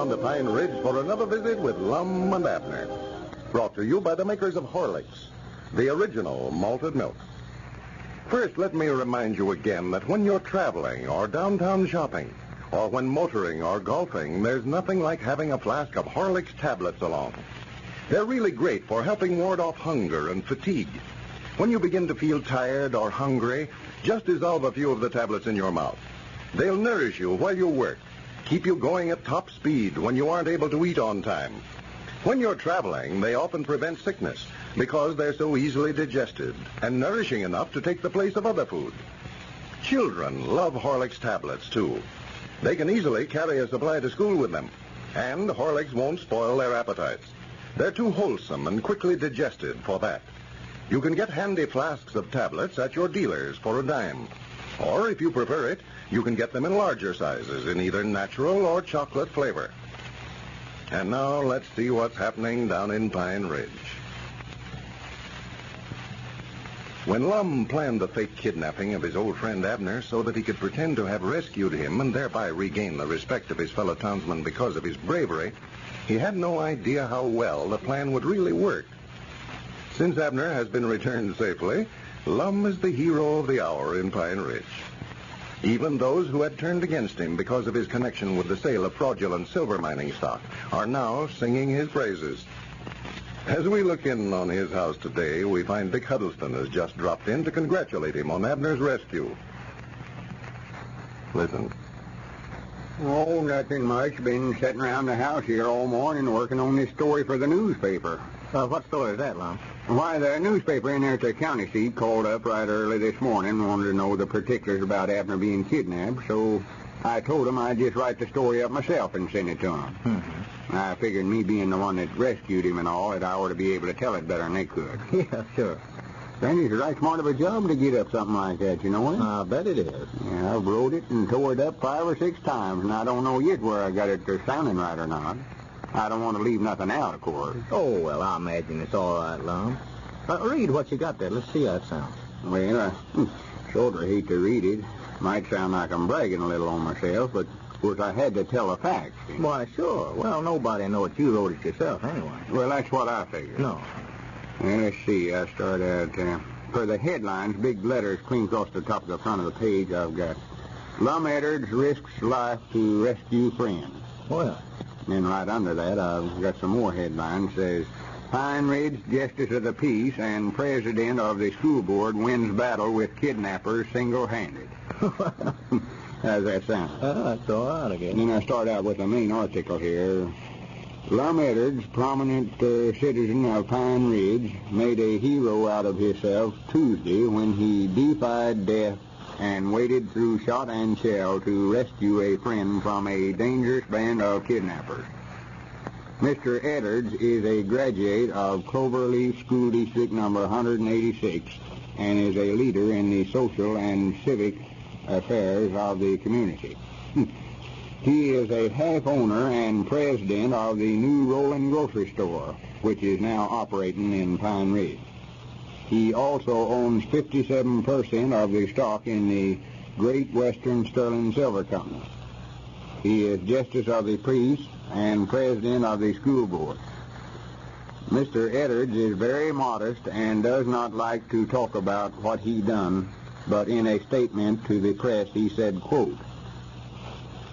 on to Pine Ridge for another visit with Lum and Abner. Brought to you by the makers of Horlicks, the original malted milk. First, let me remind you again that when you're traveling or downtown shopping, or when motoring or golfing, there's nothing like having a flask of Horlicks tablets along. They're really great for helping ward off hunger and fatigue. When you begin to feel tired or hungry, just dissolve a few of the tablets in your mouth. They'll nourish you while you work, keep you going at top speed when you aren't able to eat on time. When you're traveling, they often prevent sickness because they're so easily digested and nourishing enough to take the place of other food. Children love Horlicks tablets, too. They can easily carry a supply to school with them, and Horlicks won't spoil their appetites. They're too wholesome and quickly digested for that. You can get handy flasks of tablets at your dealers for a dime. Or, if you prefer it, you can get them in larger sizes in either natural or chocolate flavor. And now let's see what's happening down in Pine Ridge. When Lum planned the fake kidnapping of his old friend Abner so that he could pretend to have rescued him and thereby regain the respect of his fellow townsmen because of his bravery, he had no idea how well the plan would really work. Since Abner has been returned safely, Lum is the hero of the hour in Pine Ridge. Even those who had turned against him because of his connection with the sale of fraudulent silver mining stock are now singing his praises. As we look in on his house today, we find Dick Huddleston has just dropped in to congratulate him on Abner's rescue. Listen. Oh, nothing much. Been sitting around the house here all morning working on this story for the newspaper. What story is that, Lum? Why, the newspaper in there at the county seat called up right early this morning, wanted to know the particulars about Abner being kidnapped, so I told him I'd just write the story up myself and send it to him. Mm-hmm. I figured me being the one that rescued him and all, that I ought to be able to tell it better than they could. Yeah, sure. Then it's right smart of a job to get up something like that, you know it? I bet it is. Yeah, I've wrote it and tore it up 5 or 6 times, and I don't know yet where I got it sounding right or not. I don't want to leave nothing out, of course. Oh, well, I imagine it's all right, Lum. Read what you got there. Let's see how it sounds. Well, I sort of hate to read it. Might sound like I'm bragging a little on myself, but of course I had to tell the facts. Why, sure. Well, nobody knows you wrote it yourself anyway. Well, that's what I figured. No. Well, let's see. I start out, for the headlines, big letters clean across the top of the front of the page, I've got, Lum Abner risks life to rescue friend. Well. And right under that, I've got some more headlines. Says, Pine Ridge Justice of the Peace and President of the School Board wins battle with kidnappers single-handed. How's that sound? That's all right, I guess. And then I start out with the main article here. Lum Abner, prominent citizen of Pine Ridge, made a hero out of himself Tuesday when he defied death and waded through shot and shell to rescue a friend from a dangerous band of kidnappers. Mr. Edwards is a graduate of Cloverleaf School District number 186 and is a leader in the social and civic affairs of the community. He is a half-owner and president of the new rolling grocery store, which is now operating in Pine Ridge. He also owns 57% of the stock in the Great Western Sterling Silver Company. He is Justice of the Peace and President of the School Board. Mr. Edwards is very modest and does not like to talk about what he done, but in a statement to the press he said, quote,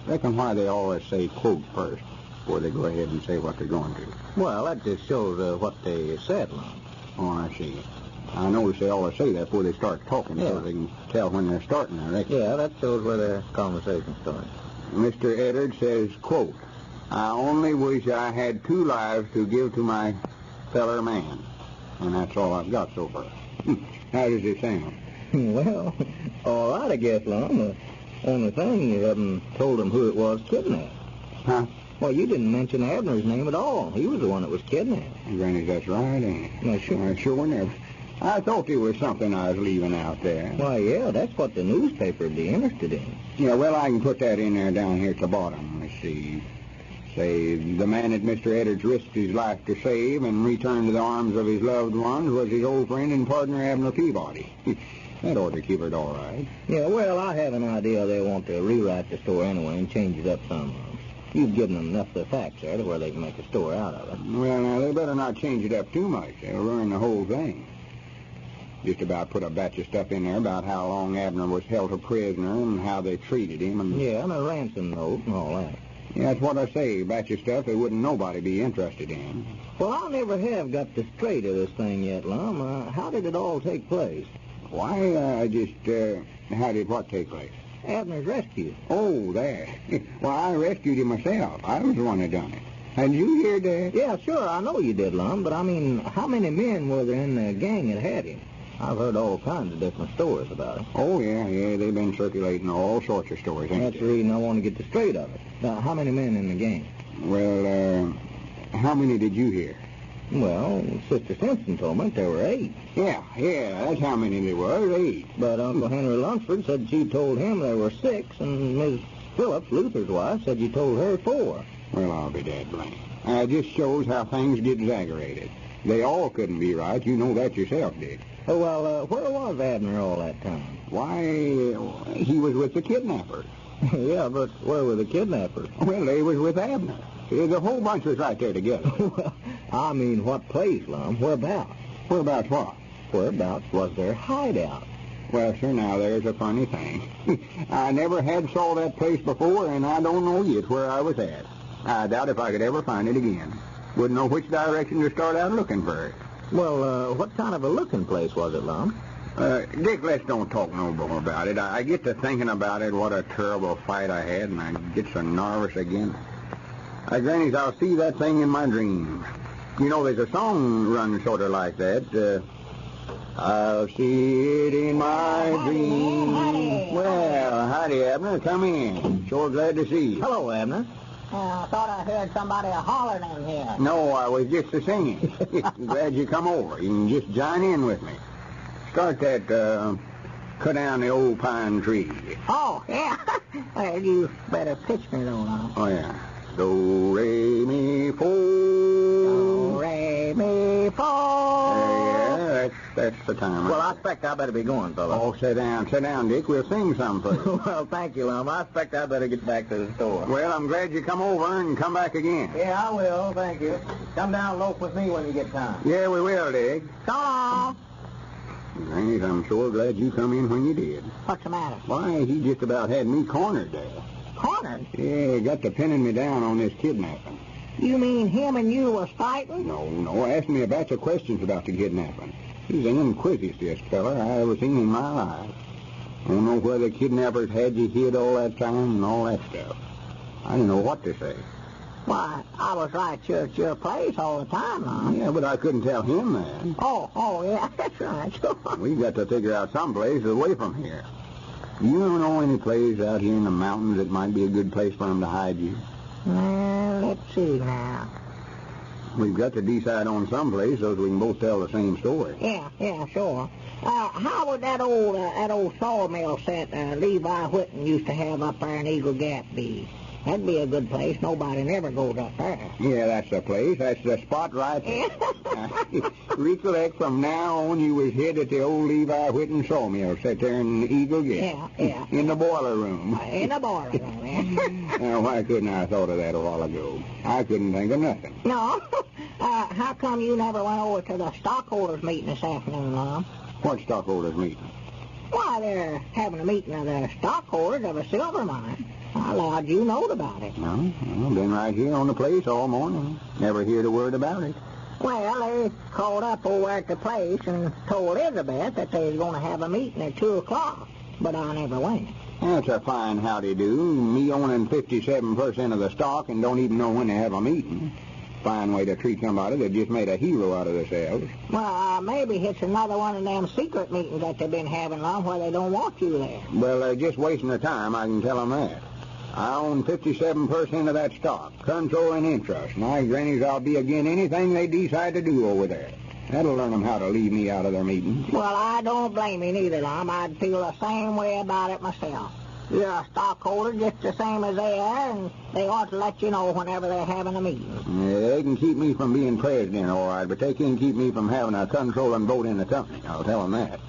reckon why they always say quote first before they go ahead and say what they're going to. Well, that just shows what they said, Lum. Oh, I see. I notice they always say that before they start talking, so they can tell when they're starting, I reckon. Yeah, that shows where their conversation starts. Mr. Edwards says, quote, I only wish I had 2 lives to give to my feller man. And that's all I've got so far. How does it sound? Well, all right, I guess, Lum. The only thing, you haven't told them who it was kidnapped. Huh? Well, you didn't mention Abner's name at all. He was the one that was kidnapped. Granny, that's right, ain't it? No, sure. I sure never. I thought there was something I was leaving out there. Why, yeah, that's what the newspaper would be interested in. Yeah, well, I can put that in there down here at the bottom. Let's see. Say, the man that Mr. Edwards risked his life to save and return to the arms of his loved ones was his old friend and partner, Abner Peabody. That ought to keep it all right. Yeah, well, I have an idea they want to rewrite the story anyway and change it up some. You've given them enough of the facts there to where they can make a story out of it. Well, now, they better not change it up too much. They'll ruin the whole thing. Just about put a batch of stuff in there about how long Abner was held a prisoner and how they treated him. And Yeah, and a ransom note and all that. Yeah, that's what I say. A batch of stuff that wouldn't nobody be interested in. Well, I never have got the straight of this thing yet, Lum. How did it all take place? Why, how did what take place? Abner's rescue. Oh, that. Well, I rescued him myself. I was the one that done it. Had you heard that? Yeah, sure, I know you did, Lum, but I mean, how many men were there in the gang that had him? I've heard all kinds of different stories about it. Oh, yeah, they've been circulating all sorts of stories, ain't That's they? the reason I want to get the straight of it. Now, how many men in the gang? Well, how many did you hear? Well, Sister Simpson told me there were 8. Yeah, that's how many there were, 8. But Uncle Henry Lunsford said she told him there were 6, and Miss Phillips, Luther's wife, said you told her 4. Well, I'll be dead blamed. It just shows how things get exaggerated. They all couldn't be right. You know that yourself, Dick. Oh, well, where was Abner all that time? Why, he was with the kidnappers. Yeah, but where were the kidnappers? Well, they was with Abner. The whole bunch was right there together. Well, I mean, what place, Lum? Whereabouts? Whereabouts what? Whereabouts was their hideout? Well, sir, now there's a funny thing. I never had saw that place before, and I don't know yet where I was at. I doubt if I could ever find it again. Wouldn't know which direction to start out looking for it. Well, what kind of a looking place was it, Lum? Dick, let's don't talk no more about it. I get to thinking about it, what a terrible fight I had, and I get so nervous again. Grannies, I'll see that thing in my dreams. You know, there's a song run sort of like that. I'll see it in my dreams. Well, howdy, Abner. Come in. Sure glad to see you. Hello, Abner. I thought I heard somebody a-hollering in here. No, I was just a-singing. Glad you come over. You can just join in with me. Start that, cut down the old pine tree. Oh, yeah. Well, you better pitch me, though, now. Oh, yeah. Do, re, mi, fo. Do, re, mi, fo. Yeah, that's the time. Well, I expect I better be going, fella. Oh, sit down, Dick. We'll sing some for you. Well, thank you, Lum. I expect I better get back to the store. Well, I'm glad you come over and come back again. Yeah, I will. Thank you. Come down loaf with me when you get time. Yeah, we will, Dick. So long. Granny, I'm sure glad you come in when you did. What's the matter? Why, he just about had me cornered there. Cornered? Yeah, got to pinning me down on this kidnapping. You mean him and you was fighting? No, asked me a batch of questions about the kidnapping. He's the inquisitiest fella I ever seen in my life. Don't know where the kidnappers had you hid all that time and all that stuff. I didn't know what to say. Why, I was right here at your place all the time, huh? Yeah, but I couldn't tell him that. Oh, yeah, that's right, sure. We've got to figure out some place away from here. You don't know any place out here in the mountains that might be a good place for him to hide you? Well, let's see now. We've got to decide on some place so that we can both tell the same story. Yeah, sure. How would that old sawmill set Levi Whitten used to have up there in Eagle Gap be? That'd be a good place. Nobody never goes up there. Yeah, that's the place. That's the spot right there. Recollect, from now on, you was hid at the old Levi Whitten sawmill, set there in Eagle Gap. Yeah. In the boiler room. In the boiler room, yeah. Now, why couldn't I have thought of that a while ago? I couldn't think of nothing. No. How come you never went over to the stockholders meeting this afternoon, Lum? What stockholders meeting? Why, they're having a meeting of the stockholders of a silver mine. I allowed you knowed about it. No, I've been right here on the place all morning. Never heard a word about it. Well, they called up over at the place and told Elizabeth that they was going to have a meeting at 2 o'clock, but I never went. That's a fine howdy-do. Me owning 57% of the stock and don't even know when to have a meeting. Fine way to treat somebody that just made a hero out of themselves. Well, maybe it's another one of them secret meetings that they've been having, Lum, where they don't want you there. Well, they're just wasting their time, I can tell them that. I own 57% of that stock, controlling interest, and grannies, I'll be again anything they decide to do over there. That'll learn them how to leave me out of their meetings. Well, I don't blame you neither, Lum. I'd feel the same way about it myself. You're a stockholder just the same as they are, and they ought to let you know whenever they're having a meeting. Yeah, they can keep me from being president, all right, but they can't keep me from having a controlling vote in the company. I'll tell them that.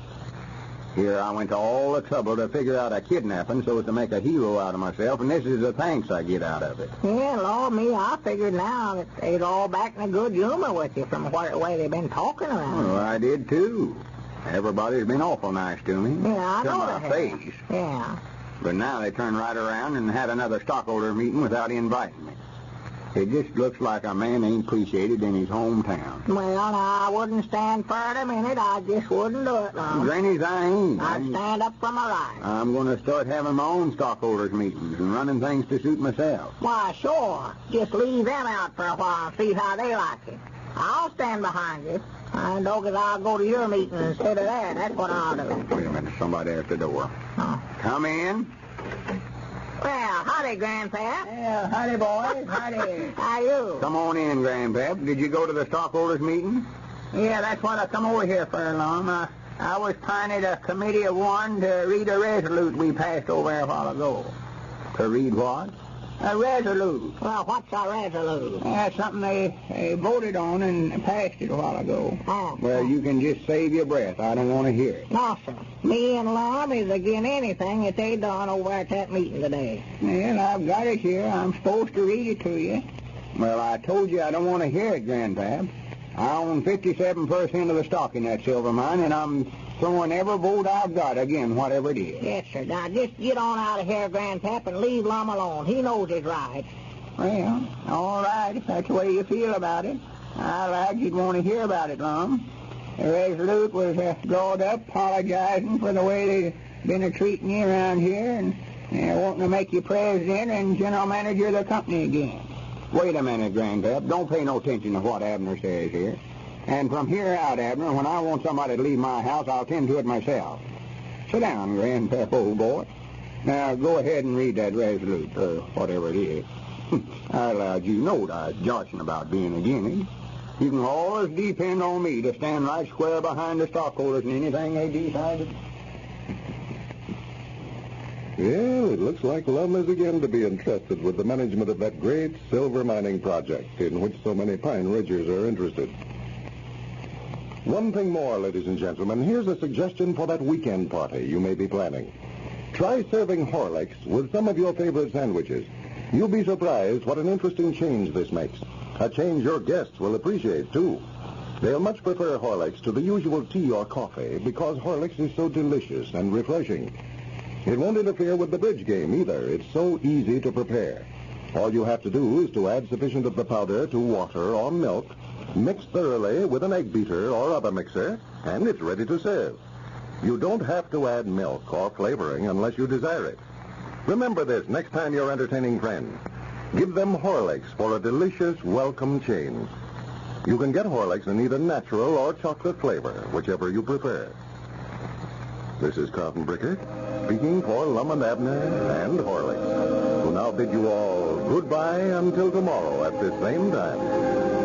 Here I went to all the trouble to figure out a kidnapping so as to make a hero out of myself, and this is the thanks I get out of it. Yeah, Lord me, I figured now that they'd all back in a good humor with you from the way they've been talking around. Oh, I did, too. Everybody's been awful nice to me. Yeah, I know to my face. Yeah. But now they turn right around and had another stockholder meeting without inviting me. It just looks like a man ain't appreciated in his hometown. Well, I wouldn't stand for it a minute. I just wouldn't do it, Lum. Granny's, I ain't. I'd stand up for my rights. I'm going to start having my own stockholders meetings and running things to suit myself. Why, sure. Just leave them out for a while and see how they like it. I'll stand behind you. And doggone, I'll go to your meeting instead of that. That's what I'll do. Wait a minute. Somebody at the door. Oh. Come in. Well, howdy, Grandpap. Yeah, howdy, boys. Howdy. How you? Come on in, Grandpap. Did you go to the stockholders meeting? Yeah, that's what I come over here for, Lum. I was appointed a committee of one to read a resolute we passed over a while ago. To read what? A resolute. Well, what's a resolute? That's something they voted on and passed it a while ago. Oh. Well, you can just save your breath. I don't want to hear it. No, sir. Me and Lum is again anything that they done over at that meeting today. Well, I've got it here. I'm supposed to read it to you. Well, I told you I don't want to hear it, Grandpap. I own 57% of the stock in that silver mine, and I'm throwing every vote I've got again, whatever it is. Yes, sir. Now, just get on out of here, Grandpap, and leave Lum alone. He knows his rights. Well, all right, if that's the way you feel about it. I like you'd want to hear about it, Lum. The resolute was drawed up apologizing for the way they've been treating you around here and wanting to make you president and general manager of the company again. Wait a minute, Grandpap. Don't pay no attention to what Abner says here. And from here out, Abner, when I want somebody to leave my house, I'll tend to it myself. Sit down, Grandpap, old boy. Now, go ahead and read that resolute, or whatever it is. I allowed you know what I was joshing about being a guinea. You can always depend on me to stand right square behind the stockholders in anything they decided. Well, it looks like Lum is again to be entrusted with the management of that great silver mining project in which so many Pine Ridgers are interested. One thing more, ladies and gentlemen. Here's a suggestion for that weekend party you may be planning. Try serving Horlicks with some of your favorite sandwiches. You'll be surprised what an interesting change this makes. A change your guests will appreciate, too. They'll much prefer Horlicks to the usual tea or coffee because Horlicks is so delicious and refreshing. It won't interfere with the bridge game, either. It's so easy to prepare. All you have to do is to add sufficient of the powder to water or milk, mix thoroughly with an egg beater or other mixer, and it's ready to serve. You don't have to add milk or flavoring unless you desire it. Remember this next time you're entertaining friends. Give them Horlicks for a delicious welcome change. You can get Horlicks in either natural or chocolate flavor, whichever you prefer. This is Carlton Bricker, speaking for Lum and Abner and Horlicks, who now bid you all goodbye until tomorrow at this same time.